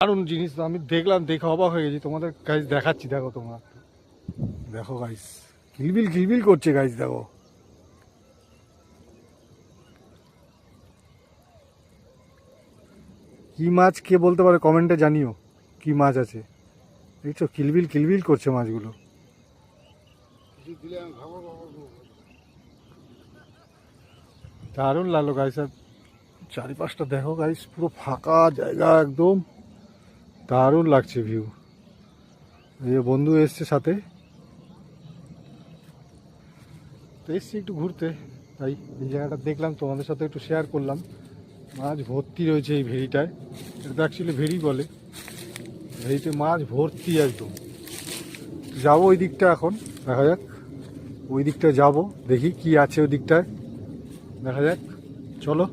দারুণ জিনিস তো আমি দেখলাম, দেখে অবাক হয়ে গেছি। তোমাদের গাইজ দেখাচ্ছি, দেখো তোমরা, দেখো গাইজ কিলবিল কিলবিল করছে গাইজ, দেখো। কি মাছ কে বলতে পারে কমেন্টে জানিও, কি মাছ আছে। দেখছো কিলবিল কিলবিল করছে মাছগুলো। দারুণ লাগলো গাইস। আর চারিপাশটা দেখো গাইস, পুরো ফাঁকা জায়গা একদম, দারুণ লাগছে ভিউ। এই যে বন্ধু এসছে সাথে, তো এসছি একটু ঘুরতে, তাই এই জায়গাটা দেখলাম, তোমাদের সাথে একটু শেয়ার করলাম। মাছ ভর্তি রয়েছে এই ভেড়িটায়, এটা তো অ্যাকচুয়ালি ভেড়ি বলে। ভেড়িতে মাছ ভর্তি একদম। যাবো ওই দিকটা এখন, দেখা যাক। ওই দিকটা যাবো, দেখি কি আছে ওই দিকটায়, দেখা যাক, চলো।